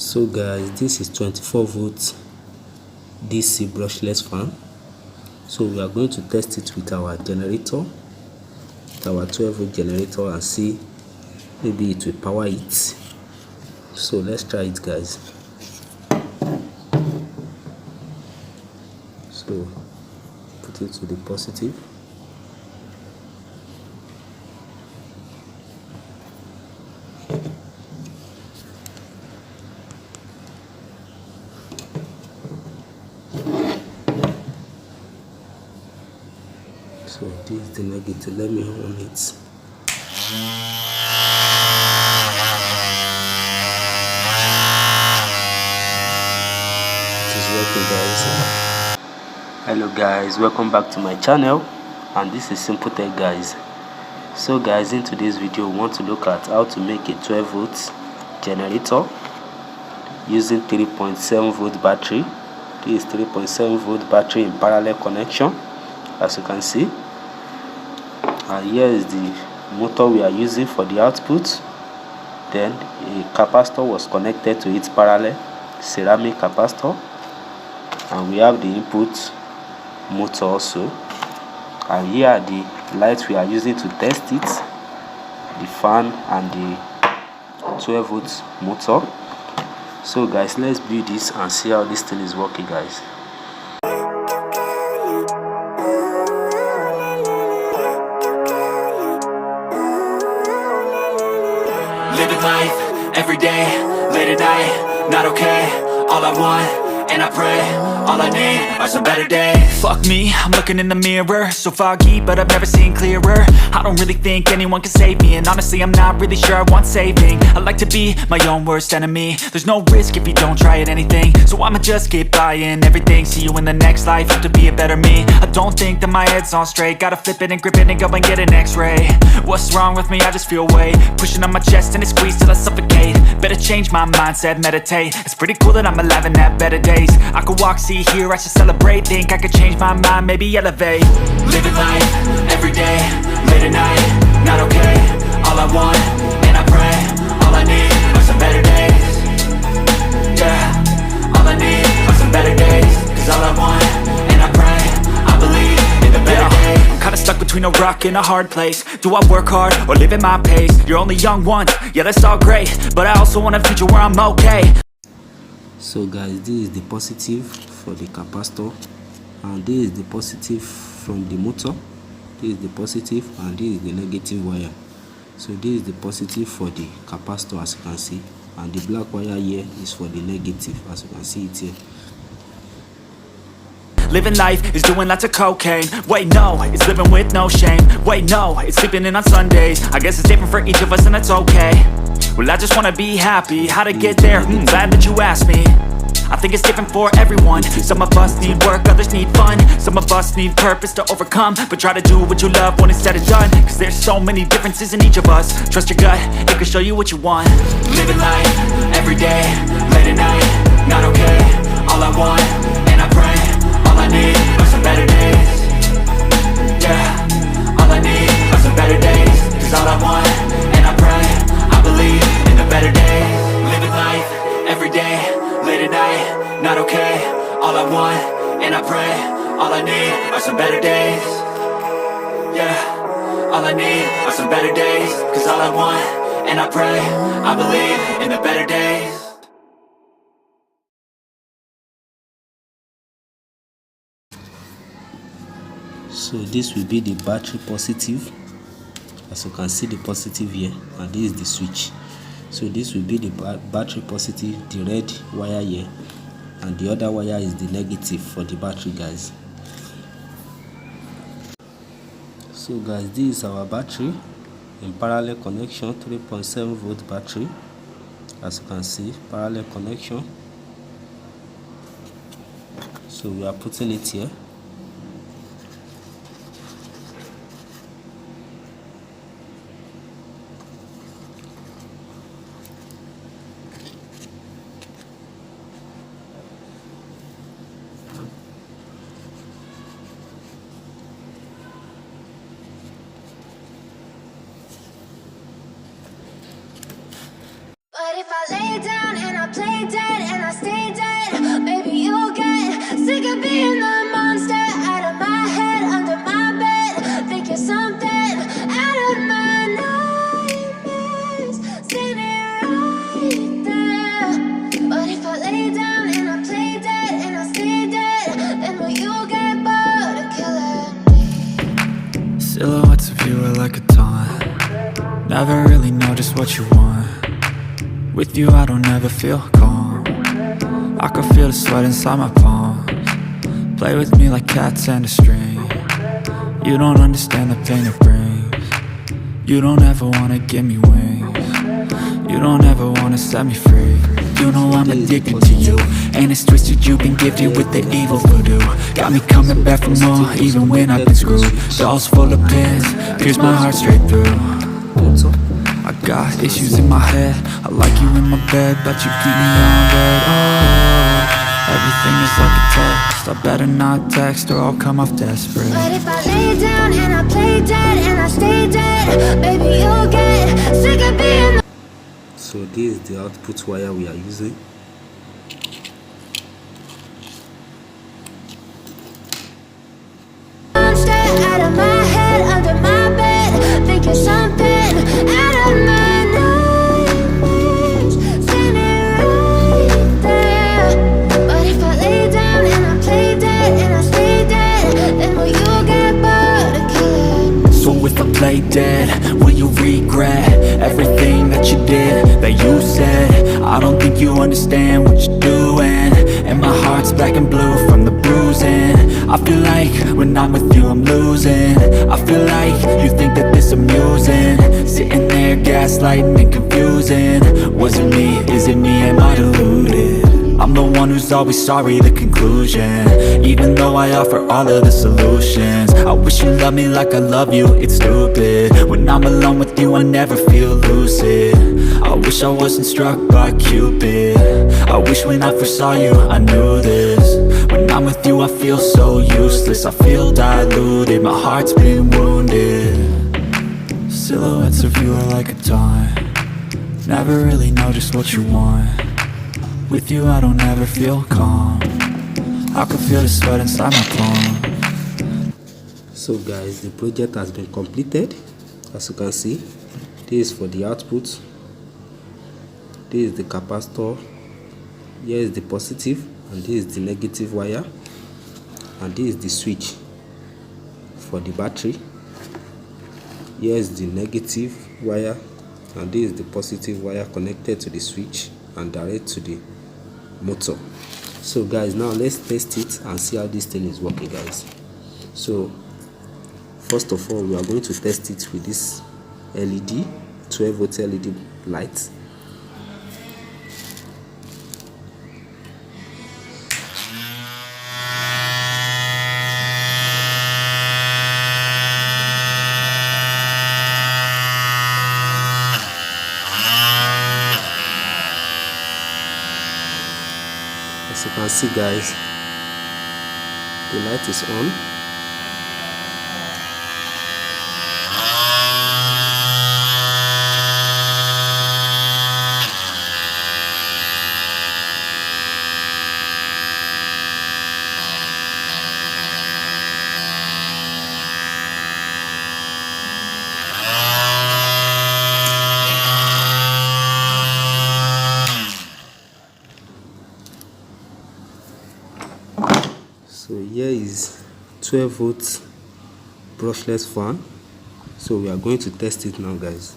So guys, this is 24 volts DC brushless fan. So we are going to test it with our generator, with our 12 volt generator, and see maybe it will power it. So let's try it, guys. So put it to the positive. So this is the negative. Let me on it. It is working, guys. Hello guys, welcome back to my channel, and this is Simple Tech, guys. So guys, in today's video we want to look at how to make a 12 volt generator using 3.7 volt battery. This is 3.7 volt battery in parallel connection, as you can see. And here is the motor we are using for the output. Then a capacitor was connected to its parallel, ceramic capacitor, and we have the input motor also. And here are the lights we are using to test it, the fan and the 12 volt motor. So guys, let's build this and see how this thing is working, guys. Living life, every day, late at night, not okay. All I want, and I pray, all I need are some better days. Fuck me, I'm looking in the mirror, so foggy, but I've never seen clearer. I don't really think anyone can save me, and honestly I'm not really sure I want saving. I like to be my own worst enemy. There's no risk if you don't try at anything, so I'ma just keep buying everything. See you in the next life, have to be a better me. I don't think that my head's on straight, gotta flip it and grip it and go and get an x-ray. What's wrong with me? I just feel weight pushing on my chest and it squeezes till I suffocate. Better change my mindset, meditate. It's pretty cool that I'm alive and have better days. I could walk, see, hear, I should celebrate. Think I could change my mind, maybe elevate. Living life, every day, late at night, not okay. All I want, and I pray, all I need are some better days. Yeah, all I need are some better days. Cause all I want, and I pray, I believe in the better days. I'm kinda stuck between a rock and a hard place. Do I work hard or live at my pace? You're only young once, yeah that's all great, but I also want a future where I'm okay. So guys, this is the positive for the capacitor, and this is the positive from the motor. This is the positive, and this is the negative wire. So this is the positive for the capacitor, as you can see, and the black wire here is for the negative, as you can see it here. Living life is doing lots of cocaine. Wait no, it's living with no shame. Wait no, it's sleeping in on Sundays. I guess it's different for each of us and that's okay. Well I just wanna be happy. How to get there? Glad that you asked me. I think it's different for everyone. Some of us need work, others need fun. Some of us need purpose to overcome. But try to do what you love when it's said and done. Cause there's so many differences in each of us. Trust your gut, it can show you what you want. Living life, every day, late at night, not okay. All I want, and I pray, all I need are some better days. Yeah, all I need are some better days. Cause all I want, and I pray, I believe in the better days. Living life, every day, late at night, not okay. All I want, and I pray, all I need are some better days. Yeah, all I need are some better days. Cause all I want, and I pray, I believe in the better days. So this will be the battery positive, as you can see the positive here, and this is the switch. So this will be the battery positive, the red wire here, and the other wire is the negative for the battery, guys. So guys, this is our battery in parallel connection, 3.7 volt battery, as you can see, parallel connection. So we are putting it here. But if I lay down and I play down never really know just what you want. With you I don't ever feel calm. I can feel the sweat inside my palms. Play with me like cats and a string. You don't understand the pain it brings. You don't ever wanna give me wings. You don't ever wanna set me free. You know I'm addicted to you, and it's twisted, you've been gifted with the evil voodoo. Got me coming back for more, even when I've been screwed. Dolls full of pins, pierce my heart straight through. I got issues in my head, I like you in my bed, but you keep me on red. Oh, everything is like a test, I better not text or I'll come off desperate. But if I lay down and I play dead and I stay dead, baby you'll get sick of being the So this is the output wire we are using. monster out of my head, under my bed, thinking something out of my nightmares, standing right there. But if I lay down and I play dead and I stay dead, then will you get bored again? So if I play dead, will you regret everything that you did, that you said? I don't think you understand what you're doing, and my heart's black and blue from the bruising. I feel like when I'm with you I'm losing. I feel like you think that this amusing, sitting there gaslighting and confusing. Was it me? Is it me? Am I deluded? I'm the one who's always sorry, the conclusion. Even though I offer all of the solutions, I wish you loved me like I love you, it's stupid. When I'm alone with you I never feel lucid. I wish I wasn't struck by Cupid. I wish when I first saw you I knew this. When I'm with you I feel so useless, I feel diluted, my heart's been wounded. Silhouettes of you are like a taunt. Never really know just what you want. With you I don't ever feel calm. I can feel the sweat inside my palm. So guys, the project has been completed. As you can see, this is for the output, this is the capacitor, here is the positive and this is the negative wire, and this is the switch for the battery. Here is the negative wire and this is the positive wire connected to the switch and direct to the motor. So guys, now let's test it and see how this thing is working, guys. So first of all, we are going to test it with this LED 12-volt LED light. As you can see, guys, the light is on. So here is 12-volt brushless fan. So we are going to test it now, guys.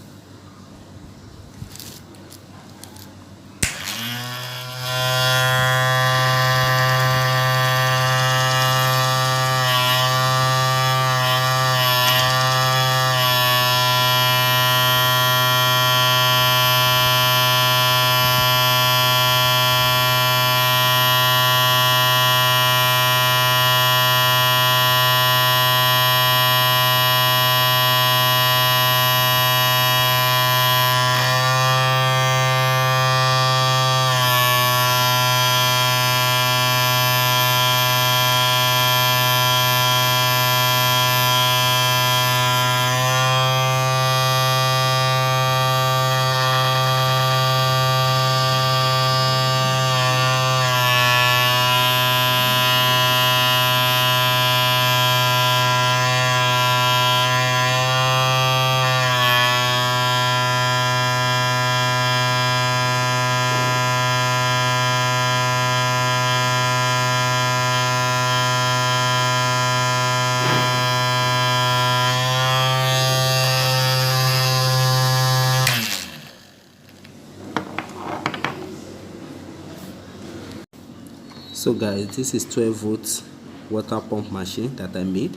So guys, this is 12 volt water pump machine that I made.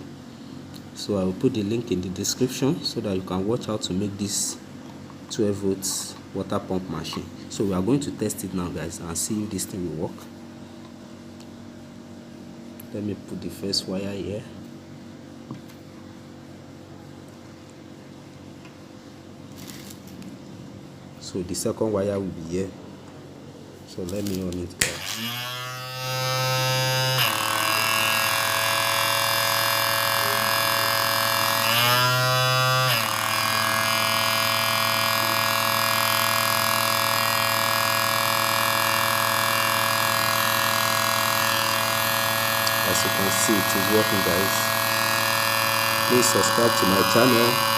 So I will put the link in the description so that you can watch how to make this 12 volts water pump machine. So we are going to test it now guys and see if this thing will work. Let me put the first wire here. So the second wire will be here. So let me on it guys. As you can see, it is working guys. Please subscribe to my channel.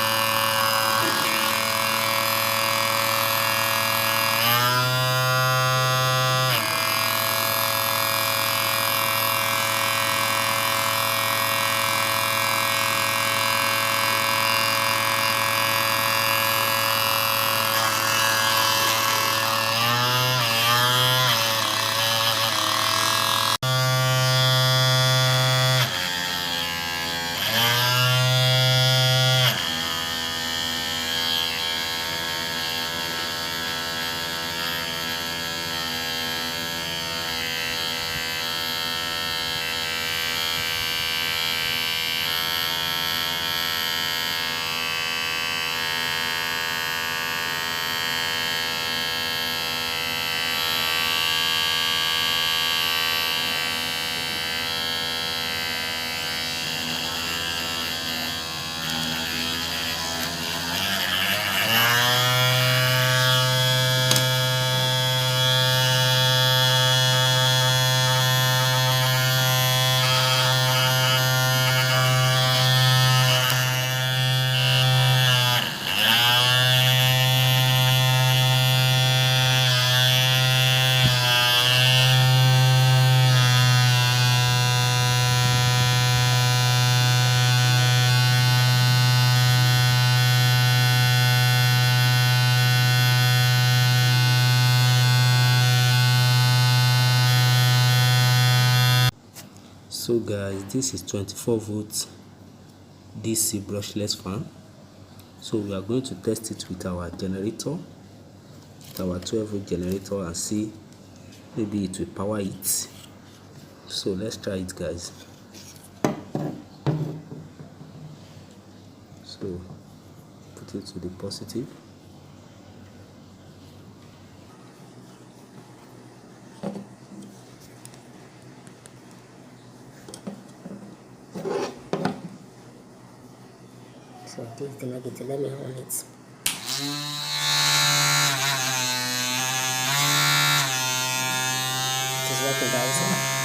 So guys, this is 24 volts DC brushless fan. So we are going to test it with our generator, with our 12 volt generator, and see maybe it will power it. So let's try it guys. So put it to the positive. So this is the negative. Let me hold it. It is working guys.